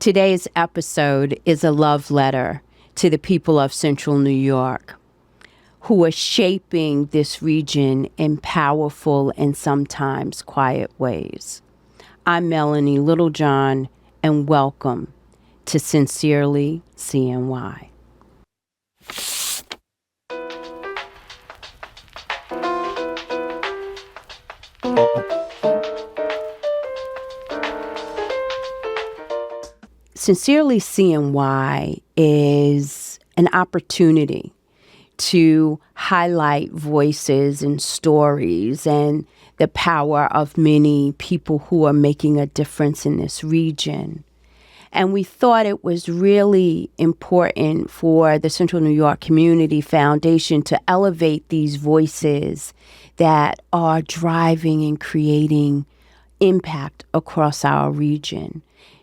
Today's episode is a love letter to the people of Central New York who are shaping this region in powerful and sometimes quiet ways. I'm Melanie Littlejohn, and welcome to Sincerely CNY. Sincerely CNY is an opportunity to highlight voices and stories and the power of many people who are making a difference in this region. And we thought it was really important for the Central New York Community Foundation to elevate these voices that are driving and creating impact across our region,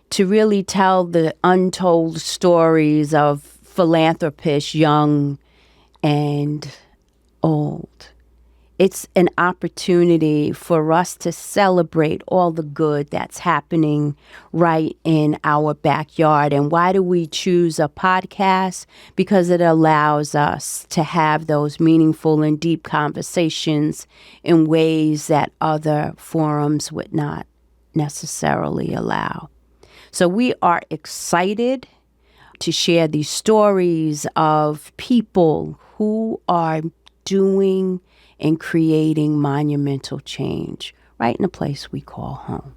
to really tell the untold stories of philanthropists, young and old. It's an opportunity for us to celebrate all the good that's happening right in our backyard. And why do we choose a podcast? Because it allows us to have those meaningful and deep conversations in ways that other forums would not necessarily allow. So we are excited to share these stories of people who are doing and creating monumental change right in a place we call home.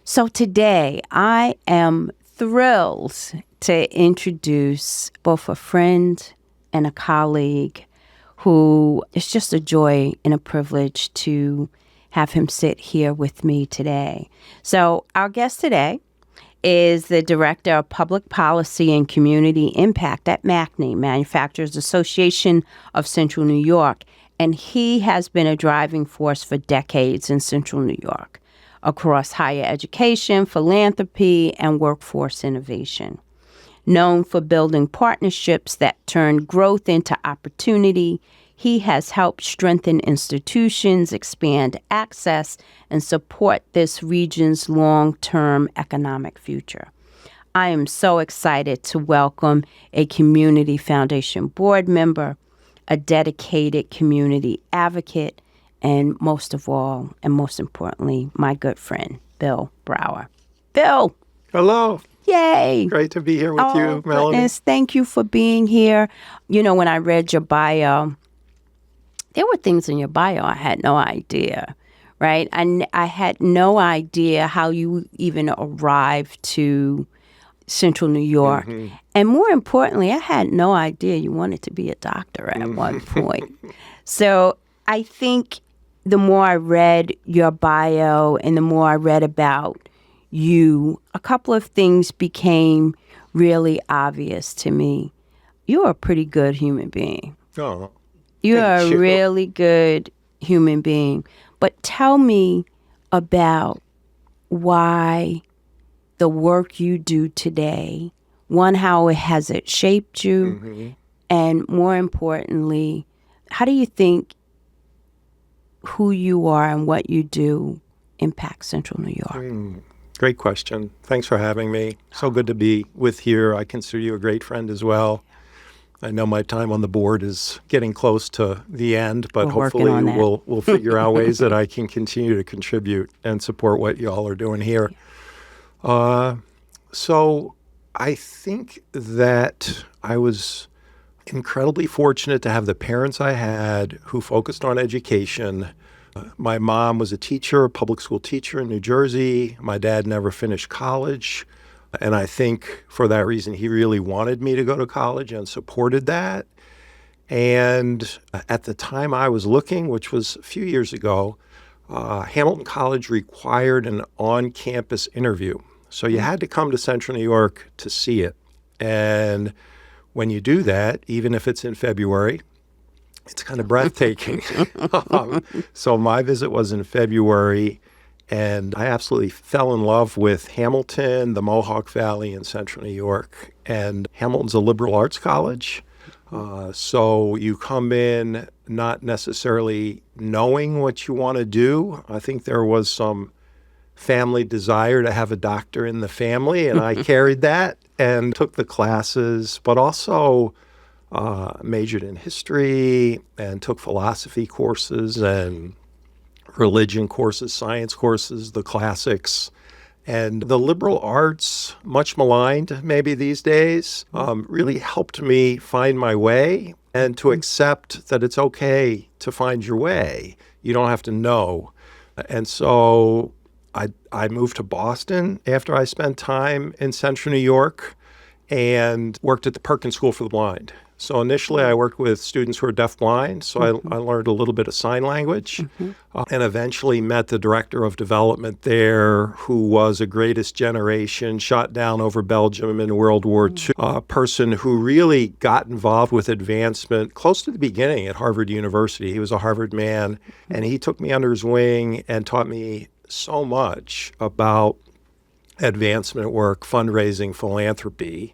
So today I am thrilled to introduce both a friend and a colleague who it's just a joy and a privilege to have him sit here with me today. So our guest today is the Director of Public Policy and Community Impact at MACNY, Manufacturers Association of Central New York, and he has been a driving force for decades in Central New York across higher education, philanthropy, and workforce innovation. Known for building partnerships that turn growth into opportunity, he has helped strengthen institutions, expand access, and support this region's long-term economic future. I am so excited to welcome a Community Foundation board member, a dedicated community advocate, and most of all, and most importantly, my good friend, Bill Brower. Bill! Hello. Yay! Great to be here with you, Melanie. Goodness, thank you for being here. You know, when I read your bio, there were things in your bio I had no idea, right? I had no idea how you even arrived to Central New York. Mm-hmm. And more importantly, I had no idea you wanted to be a doctor at one point. So I think the more I read your bio and the more I read about you, a couple of things became really obvious to me. You're a pretty good human being. Oh. You're a really good human being. But tell me about why the work you do today, one, how has it shaped you? Mm-hmm. And more importantly, how do you think who you are and what you do impacts Central New York? Great question. Thanks for having me. So good to be with here. I consider you a great friend as well. I know my time on the board is getting close to the end, but hopefully we'll figure out ways that I can continue to contribute and support what y'all are doing here. So I think that I was incredibly fortunate to have the parents I had who focused on education. My mom was a teacher, a public school teacher in New Jersey. My dad never finished college. And I think for that reason, he really wanted me to go to college and supported that. And at the time I was looking, which was a few years ago, Hamilton College required an on-campus interview. So you had to come to Central New York to see it. And when you do that, even if it's in February, it's kind of breathtaking. So my visit was in February. And I absolutely fell in love with Hamilton, the Mohawk Valley in Central New York. And Hamilton's a liberal arts college. So you come in not necessarily knowing what you want to do. I think there was some family desire to have a doctor in the family, and I carried that and took the classes, but also majored in history and took philosophy courses and religion courses, science courses, the classics. And the liberal arts, much maligned maybe these days, really helped me find my way and to accept that it's okay to find your way. You don't have to know. And so I moved to Boston after I spent time in Central New York and worked at the Perkins School for the Blind. So initially I worked with students who are deafblind, so I learned a little bit of sign language and eventually met the director of development there, who was a greatest generation, shot down over Belgium in World War II, a person who really got involved with advancement close to the beginning at Harvard University. He was a Harvard man, and he took me under his wing and taught me so much about advancement work, fundraising, philanthropy.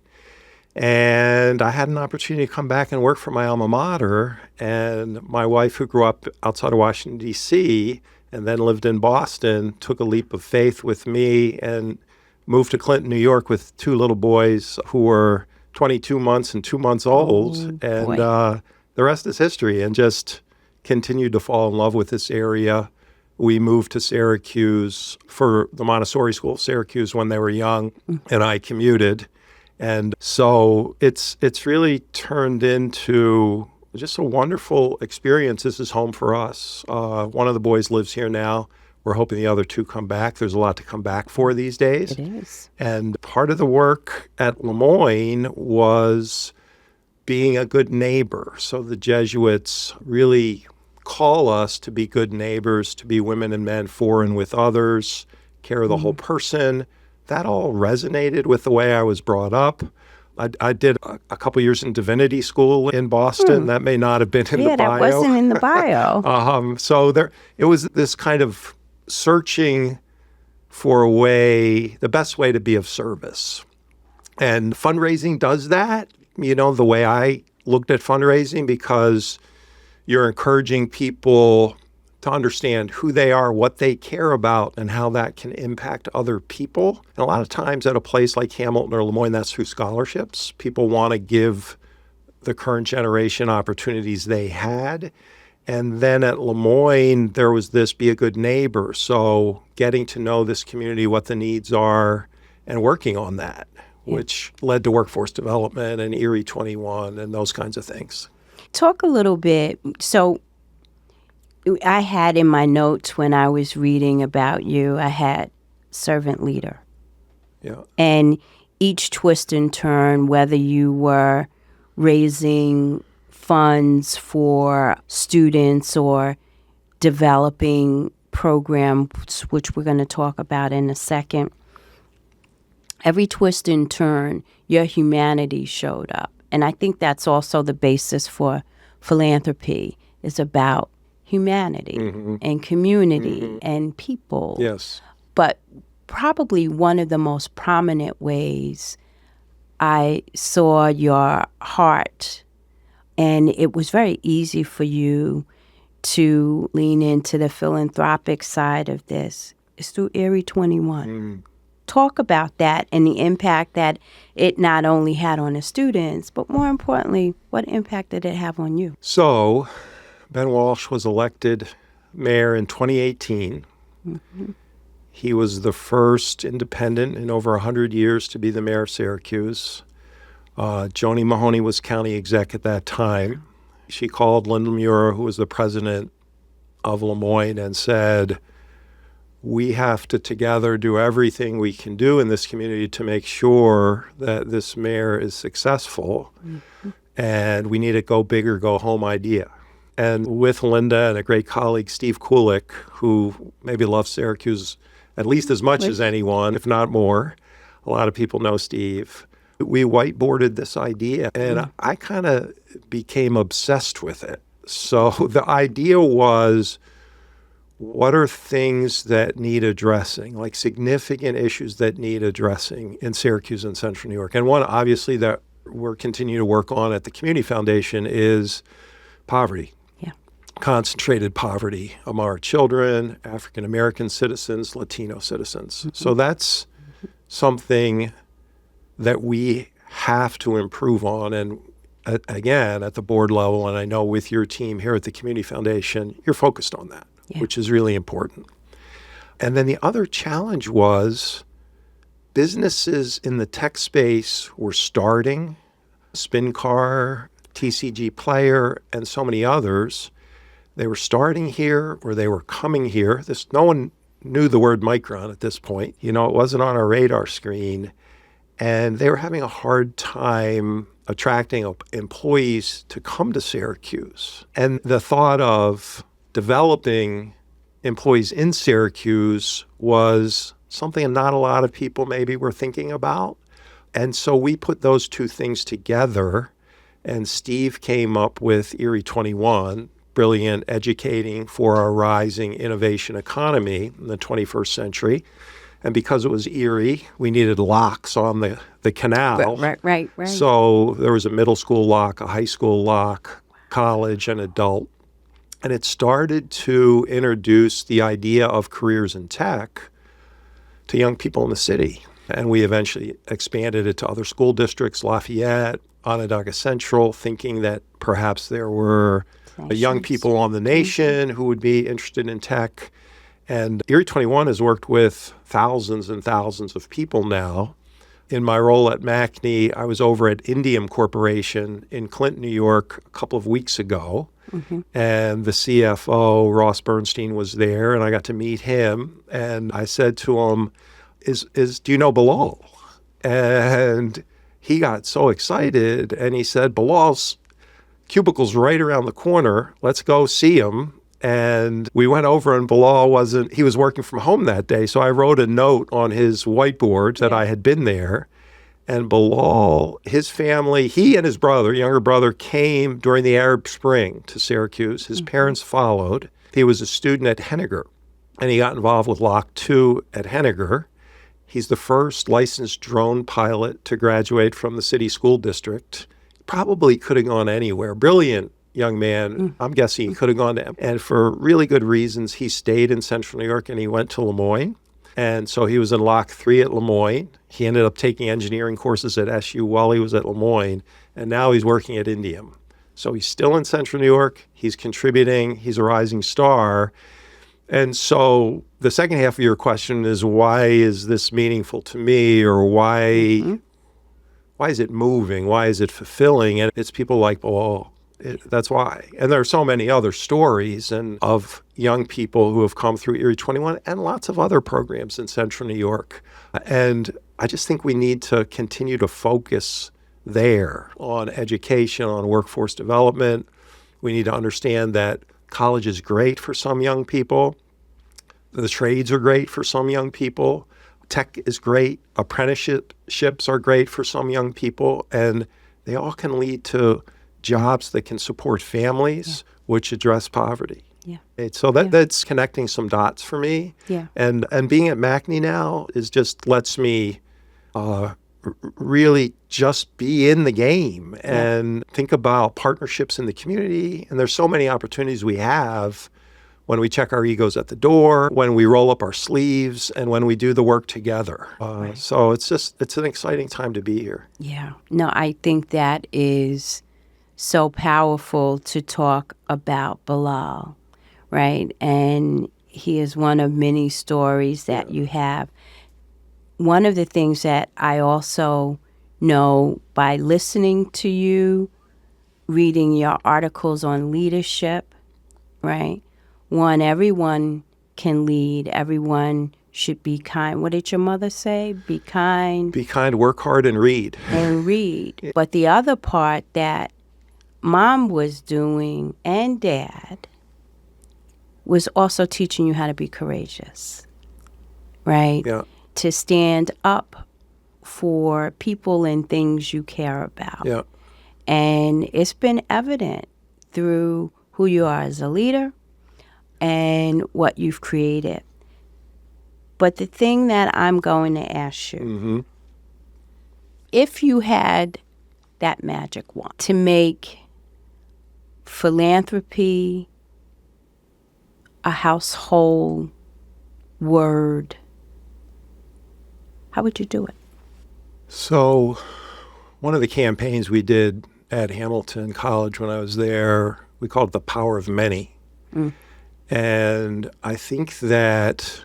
And I had an opportunity to come back and work for my alma mater. And my wife, who grew up outside of Washington, D.C., and then lived in Boston, took a leap of faith with me and moved to Clinton, New York with two little boys who were 22 months and 2 months old. And the rest is history, and just continued to fall in love with this area. We moved to Syracuse for the Montessori School of Syracuse when they were young, and I commuted. And so it's really turned into just a wonderful experience. This is home for us. One of the boys lives here now. We're hoping the other two come back. There's a lot to come back for these days. It is. And part of the work at Lemoyne was being a good neighbor. So the Jesuits really call us to be good neighbors, to be women and men for and with others, care of the whole person. That all resonated with the way I was brought up. I did a couple years in divinity school in Boston. That may not have been in the bio. Yeah, that wasn't in the bio. So it was this kind of searching for a way, the best way to be of service. And fundraising does that, the way I looked at fundraising, because you're encouraging people to understand who they are, what they care about, and how that can impact other people. And a lot of times at a place like Hamilton or Lemoyne, that's through scholarships. People want to give the current generation opportunities they had. And then at Lemoyne, there was this be a good neighbor. So getting to know this community, what the needs are, and working on that, which led to workforce development and Erie 21 and those kinds of things. Talk a little bit. So I had in my notes when I was reading about you, I had servant leader. Yeah. And each twist and turn, whether you were raising funds for students or developing programs, which we're going to talk about in a second, every twist and turn, your humanity showed up. And I think that's also the basis for philanthropy, is about humanity and community and people. Yes. But probably one of the most prominent ways I saw your heart, and it was very easy for you to lean into the philanthropic side of this, is through Erie 21. Talk about that and the impact that it not only had on the students, but more importantly, what impact did it have on you? So Ben Walsh was elected mayor in 2018. He was the first independent in over 100 years to be the mayor of Syracuse. Joni Mahoney was county exec at that time. She called Linda Muir, who was the president of Lemoyne, and said, we have to together do everything we can do in this community to make sure that this mayor is successful. And we need a go big or go home idea. And with Linda and a great colleague, Steve Kulik, who maybe loves Syracuse at least as much as anyone, if not more. A lot of people know Steve. We whiteboarded this idea, and I kind of became obsessed with it. So the idea was, what are things that need addressing, like significant issues that need addressing in Syracuse and Central New York? And one, obviously, that we're continuing to work on at the Community Foundation is poverty. concentrated poverty among our children, African American citizens, Latino citizens. So that's something that we have to improve on. And again, at the board level, and I know with your team here at the Community Foundation, you're focused on that, which is really important. And then the other challenge was businesses in the tech space were starting, SpinCar, TCG Player, and so many others. They were starting here or they were coming here. No one knew the word micron at this point. It wasn't on our radar screen. And they were having a hard time attracting employees to come to Syracuse. And the thought of developing employees in Syracuse was something not a lot of people maybe were thinking about. And so we put those two things together, and Steve came up with Erie 21, brilliant educating for our rising innovation economy in the 21st century. And because it was Erie, we needed locks on the canal. Right. So there was a middle school lock, a high school lock, college, and adult. And it started to introduce the idea of careers in tech to young people in the city. And we eventually expanded it to other school districts, Lafayette, Onondaga Central, thinking that perhaps there were young people on the nation who would be interested in tech. And Erie 21 has worked with thousands and thousands of people now. In my role at MACNY, I was over at Indium Corporation in Clinton, New York, a couple of weeks ago. And the CFO, Ross Bernstein, was there, and I got to meet him. And I said to him, do you know Bilal? And he got so excited, and he said, Bilal's cubicle's right around the corner. Let's go see him. And we went over, and Bilal he was working from home that day. So I wrote a note on his whiteboard that I had been there. And Bilal, his family, he and his younger brother, came during the Arab Spring to Syracuse. His parents followed. He was a student at Henniger, and he got involved with Lock 2 at Henniger. He's the first licensed drone pilot to graduate from the city school district. Probably could have gone anywhere. Brilliant young man. I'm guessing he could have gone to, and for really good reasons, he stayed in Central New York and he went to Lemoyne. And so he was in Lock 3 at Lemoyne. He ended up taking engineering courses at SU while he was at Lemoyne, and now he's working at Indium. So he's still in Central New York. He's contributing. He's a rising star. And so the second half of your question is, why is this meaningful to me, or why is it moving? Why is it fulfilling? And it's people like, that's why. And there are so many other stories of young people who have come through Erie 21 and lots of other programs in Central New York. And I just think we need to continue to focus there on education, on workforce development. We need to understand that college is great for some young people. The trades are great for some young people. Tech is great. Apprenticeships are great for some young people. And they all can lead to jobs that can support families, which address poverty. So that's connecting some dots for me. And being at MACNY now just lets me really just be in the game and think about partnerships in the community. And there's so many opportunities we have when we check our egos at the door, when we roll up our sleeves, and when we do the work together. So it's an exciting time to be here. No, I think that is so powerful to talk about Bilal, right? And he is one of many stories that you have. One of the things that I also know by listening to you, reading your articles on leadership, right? One, everyone can lead. Everyone should be kind. What did your mother say? Be kind. Be kind, work hard, and read. But the other part that Mom was doing, and Dad, was also teaching you how to be courageous, right? To stand up for people and things you care about. And it's been evident through who you are as a leader and what you've created. But the thing that I'm going to ask you, if you had that magic wand to make philanthropy a household word, how would you do it? So one of the campaigns we did at Hamilton College when I was there, we called it the power of many. And I think that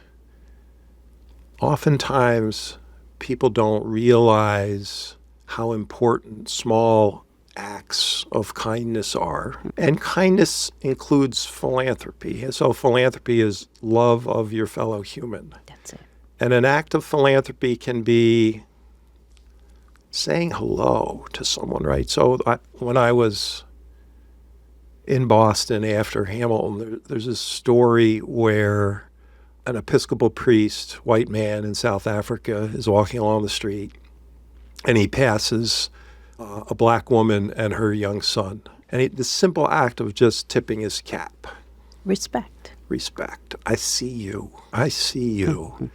oftentimes people don't realize how important small acts of kindness are. And kindness includes philanthropy. And so philanthropy is love of your fellow human. That's it. And an act of philanthropy can be saying hello to someone, right? So when I was in Boston after Hamilton, there's this story where an Episcopal priest, white man in South Africa, is walking along the street, and he passes a black woman and her young son. And the simple act of just tipping his cap. Respect. Respect. I see you. I see you.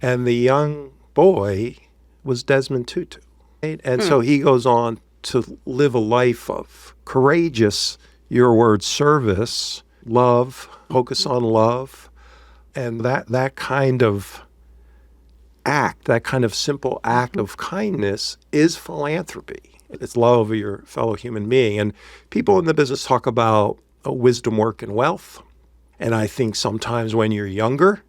And the young boy was Desmond Tutu. Right? And so he goes on to live a life of courageous, your word, service, love, focus on love. And that kind of act, that kind of simple act of kindness is philanthropy. It's love of your fellow human being. And people in the business talk about wisdom, work, and wealth. And I think sometimes when you're younger,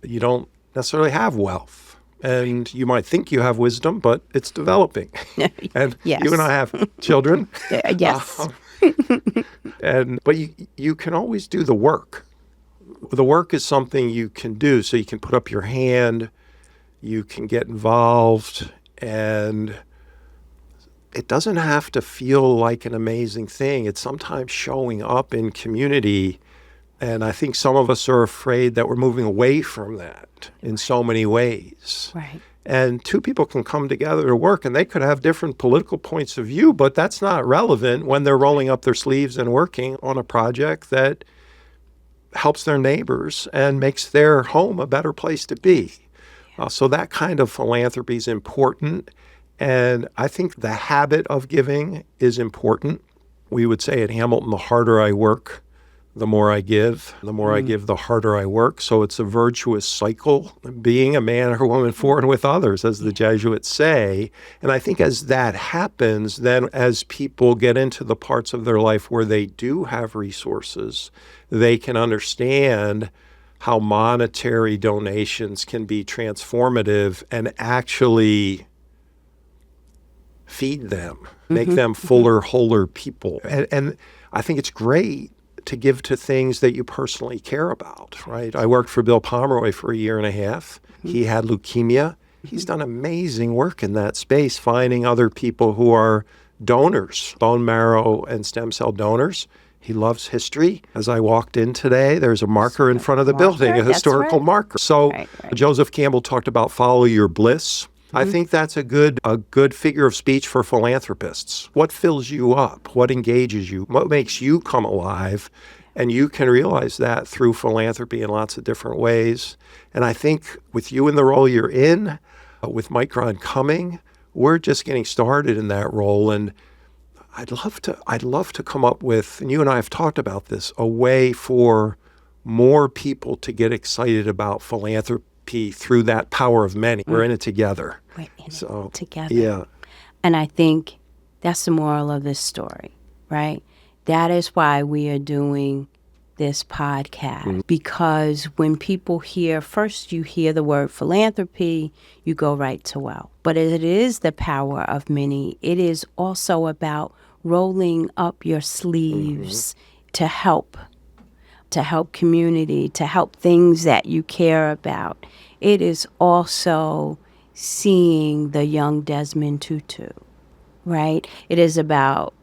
you don't necessarily have wealth. And you might think you have wisdom, but it's developing. And yes. You and I have children. Yes. But you can always do the work. The work is something you can do. So you can put up your hand, you can get involved, and it doesn't have to feel like an amazing thing. It's sometimes showing up in community. And I think some of us are afraid that we're moving away from that in so many ways. Right. And two people can come together to work, and they could have different political points of view, but that's not relevant when they're rolling up their sleeves and working on a project that helps their neighbors and makes their home a better place to be. So that kind of philanthropy is important. And I think the habit of giving is important. We would say at Hamilton, the harder I work, the more I give. The more I give, the harder I work. So it's a virtuous cycle, being a man or woman for and with others, as the Jesuits say. And I think as that happens, then as people get into the parts of their life where they do have resources, they can understand how monetary donations can be transformative and actually feed them, make them fuller, wholer people. And I think it's great to give to things that you personally care about, right? I worked for Bill Pomeroy for a year and a half. He had leukemia. He's done amazing work in that space, finding other people who are donors, bone marrow and stem cell donors. He loves history. As I walked in today, there's a marker in front of the building, a historical marker. So Joseph Campbell talked about follow your bliss. I think that's a good figure of speech for philanthropists. What fills you up? What engages you? What makes you come alive? And you can realize that through philanthropy in lots of different ways. And I think with you in the role you're in, with Micron coming, we're just getting started in that role. And I'd love to come up with, and you and I have talked about this, a way for more people to get excited about philanthropy through that power of many. We're in it together. We're in it together. Yeah. And I think that's the moral of this story, right? That is why we are doing this podcast. Because when people hear, first you hear the word philanthropy, you go right to wealth. But it is the power of many. It is also about rolling up your sleeves to help community, to help things that you care about. It is also seeing the young Desmond Tutu, right? It is about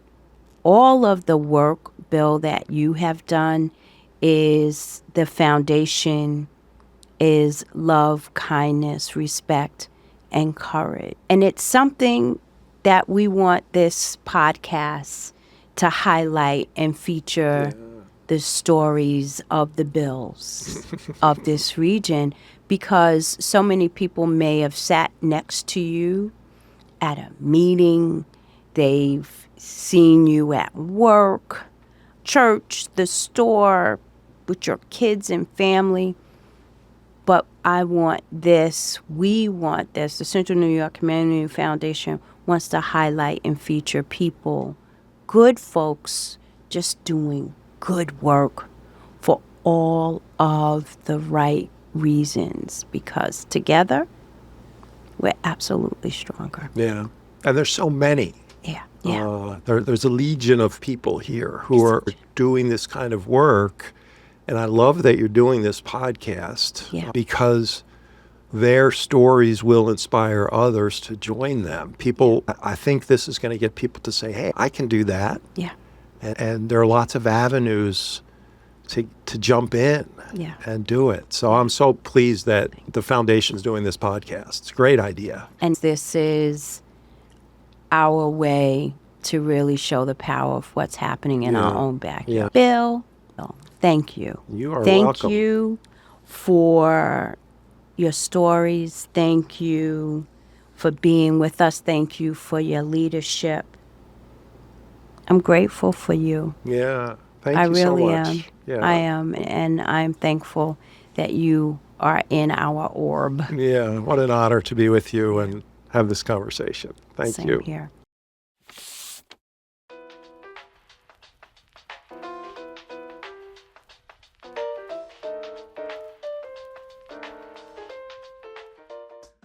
all of the work, Bill, that you have done. Is the foundation is love, kindness, respect, and courage. And it's something that we want this podcast to highlight and feature the stories of the Bills of this region, because so many people may have sat next to you at a meeting, they've seen you at work, church, the store, with your kids and family. But I want this, we want this. The Central New York Community Foundation wants to highlight and feature people, good folks, just doing good work for all of the right reasons, because together we're absolutely stronger. Yeah. And there's so many. Yeah. There's a legion of people here who are doing this kind of work. And I love that you're doing this podcast because their stories will inspire others to join them. People, I think this is going to get people to say, hey, I can do that. Yeah. And there are lots of avenues to jump in and do it. So I'm so pleased that the foundation's doing this podcast. It's a great idea. And this is our way to really show the power of what's happening in our own backyard. Bill, thank you. You are welcome. Thank you for your stories. Thank you for being with us. Thank you for your leadership. I'm grateful for you. Yeah. Thank I you really so much. am. Yeah. I am. And I'm thankful that you are in our orb. Yeah. What an honor to be with you and have this conversation. Thank Same you. here.